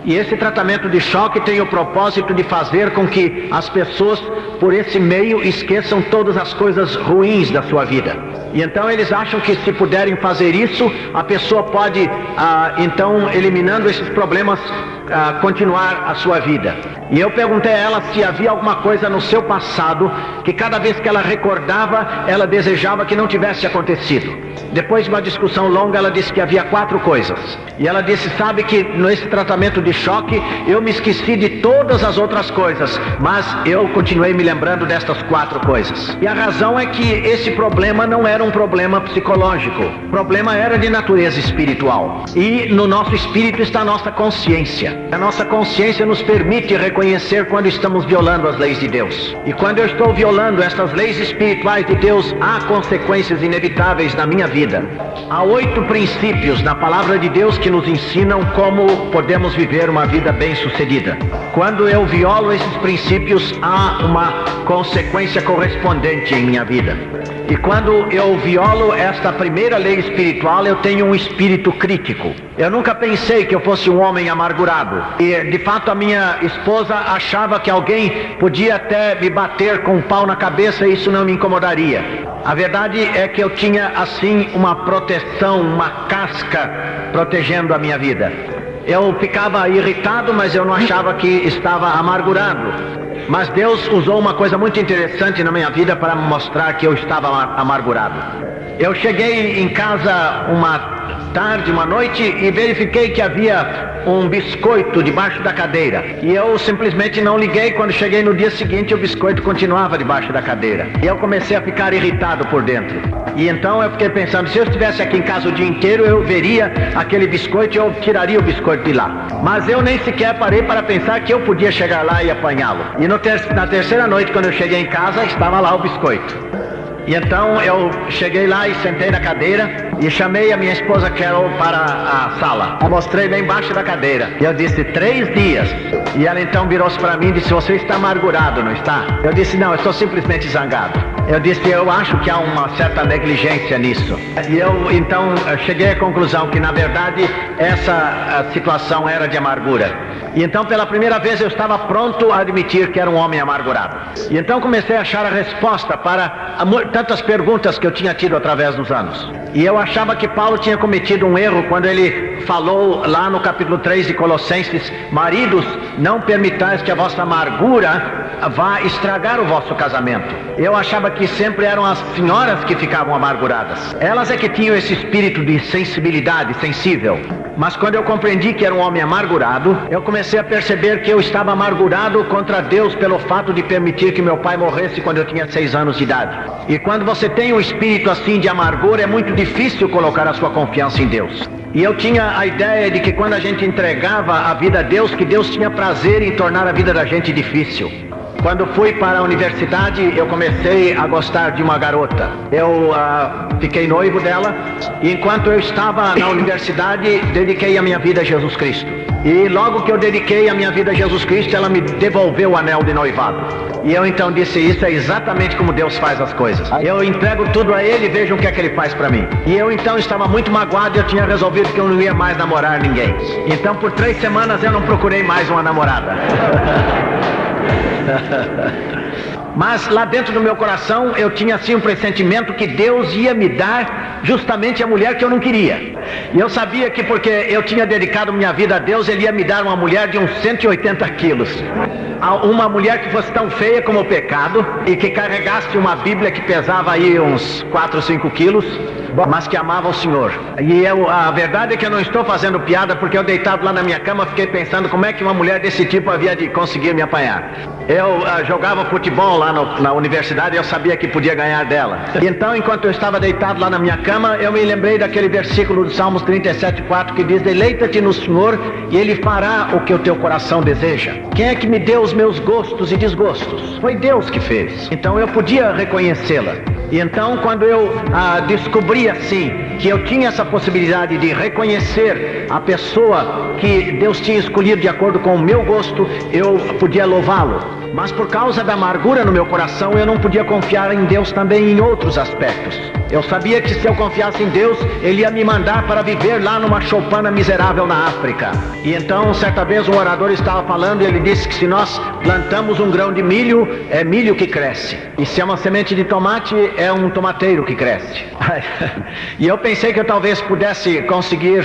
E esse tratamento de choque tem o propósito de fazer com que as pessoas, por esse meio, esqueçam todas as coisas ruins da sua vida. E então eles acham que se puderem fazer isso, a pessoa pode, então, eliminando esses problemas, continuar a sua vida. E eu perguntei a ela se havia alguma coisa no seu passado que cada vez que ela recordava, ela desejava que não tivesse acontecido. Depois de uma discussão longa, ela disse que havia 4 coisas. E ela disse, sabe que nesse tratamento de choque, eu me esqueci de todas as outras coisas, mas eu continuei me lembrando destas 4 coisas. E a razão é que esse problema não era um problema psicológico. O problema era de natureza espiritual. E no nosso espírito está a nossa consciência. A nossa consciência nos permite reconhecer quando estamos violando as leis de Deus. E quando eu estou violando estas leis espirituais de Deus, há consequências inevitáveis na minha vida. Há 8 princípios na palavra de Deus que nos ensinam como podemos viver uma vida bem-sucedida. Quando eu violo esses princípios, há uma consequência correspondente em minha vida. E quando eu violo esta primeira lei espiritual, eu tenho um espírito crítico. Eu nunca pensei que eu fosse um homem amargurado. E de fato a minha esposa achava que alguém podia até me bater com um pau na cabeça e isso não me incomodaria. A verdade é que eu tinha assim uma proteção, uma casca protegendo a minha vida. Eu ficava irritado, mas eu não achava que estava amargurado. Mas Deus usou uma coisa muito interessante na minha vida para mostrar que eu estava amargurado. Eu cheguei em casa uma tarde, uma noite, e verifiquei que havia um biscoito debaixo da cadeira. E eu simplesmente não liguei. Quando cheguei no dia seguinte, o biscoito continuava debaixo da cadeira. E eu comecei a ficar irritado por dentro. E então eu fiquei pensando, se eu estivesse aqui em casa o dia inteiro, eu veria aquele biscoito e eu tiraria o biscoito de lá. Mas eu nem sequer parei para pensar que eu podia chegar lá e apanhá-lo. E na terceira noite, quando eu cheguei em casa, estava lá o biscoito. E então eu cheguei lá e sentei na cadeira e chamei a minha esposa Carol para a sala. Eu mostrei lá embaixo da cadeira. E eu disse, 3 dias. E ela então virou-se para mim e disse, você está amargurado, não está? Eu disse, não, eu estou simplesmente zangado. Eu disse, eu acho que há uma certa negligência nisso. E eu então cheguei à conclusão que na verdade essa situação era de amargura. E então pela primeira vez eu estava pronto a admitir que era um homem amargurado. E então comecei a achar a resposta para tantas perguntas que eu tinha tido através dos anos. E eu achava que Paulo tinha cometido um erro quando ele falou lá no capítulo 3 de Colossenses, maridos, não permitais que a vossa amargura vá estragar o vosso casamento. Eu achava que sempre eram as senhoras que ficavam amarguradas. Elas é que tinham esse espírito de sensibilidade, sensível. Mas quando eu compreendi que era um homem amargurado, eu comecei a perceber que eu estava amargurado contra Deus pelo fato de permitir que meu pai morresse quando eu tinha 6 anos de idade. E quando você tem um espírito assim de amargura, é muito difícil colocar a sua confiança em Deus. E eu tinha a ideia de que quando a gente entregava a vida a Deus, que Deus tinha prazer em tornar a vida da gente difícil. Quando fui para a universidade, eu comecei a gostar de uma garota. Eu fiquei noivo dela, e enquanto eu estava na universidade, dediquei a minha vida a Jesus Cristo. E logo que eu dediquei a minha vida a Jesus Cristo, ela me devolveu o anel de noivado. E eu então disse, isso é exatamente como Deus faz as coisas. Eu entrego tudo a Ele e vejo o que é que Ele faz para mim. E eu então estava muito magoado e eu tinha resolvido que eu não ia mais namorar ninguém. Então por 3 semanas eu não procurei mais uma namorada. Mas lá dentro do meu coração eu tinha assim um pressentimento que Deus ia me dar justamente a mulher que eu não queria. E eu sabia que porque eu tinha dedicado minha vida a Deus, Ele ia me dar uma mulher de uns 180 quilos. Uma mulher que fosse tão feia como o pecado e que carregasse uma Bíblia que pesava aí uns 4 ou 5 quilos, mas que amava o Senhor. E a verdade é que eu não estou fazendo piada, porque eu deitado lá na minha cama fiquei pensando como é que uma mulher desse tipo havia de conseguir me apanhar. Eu jogava futebol lá na universidade e eu sabia que podia ganhar dela. E então, enquanto eu estava deitado lá na minha cama, eu me lembrei daquele versículo do Salmos 37:4 que diz, deleita-te no Senhor e Ele fará o que o teu coração deseja. Quem é que me deu os meus gostos e desgostos? Foi Deus que fez. Então eu podia reconhecê-la. E então quando eu descobri assim que eu tinha essa possibilidade de reconhecer a pessoa que Deus tinha escolhido de acordo com o meu gosto, eu podia louvá-lo. Mas por causa da amargura no meu coração, eu não podia confiar em Deus também em outros aspectos. Eu sabia que se eu confiasse em Deus, Ele ia me mandar para viver lá numa choupana miserável na África. E então, certa vez, um orador estava falando e ele disse que se nós plantamos um grão de milho, é milho que cresce. E se é uma semente de tomate, é um tomateiro que cresce. E eu pensei que eu talvez pudesse conseguir,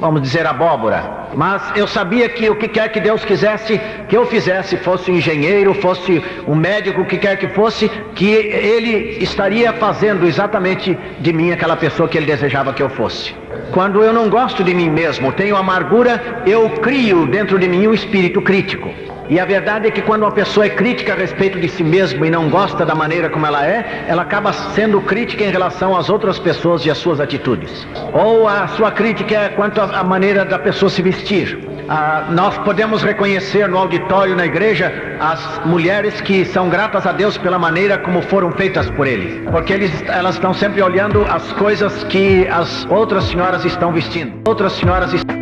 vamos dizer, abóbora. Mas eu sabia que o que quer que Deus quisesse que eu fizesse, fosse um engenheiro, fosse um médico, o que quer que fosse, que Ele estaria fazendo exatamente de mim aquela pessoa que Ele desejava que eu fosse. Quando eu não gosto de mim mesmo, tenho amargura, eu crio dentro de mim um espírito crítico. E a verdade é que quando uma pessoa é crítica a respeito de si mesma e não gosta da maneira como ela acaba sendo crítica em relação às outras pessoas e às suas atitudes. Ou a sua crítica é quanto à maneira da pessoa se vestir. Nós podemos reconhecer no auditório, na igreja, as mulheres que são gratas a Deus pela maneira como foram feitas por Ele. Porque elas estão sempre olhando as coisas que as outras senhoras estão vestindo. Outras senhoras estão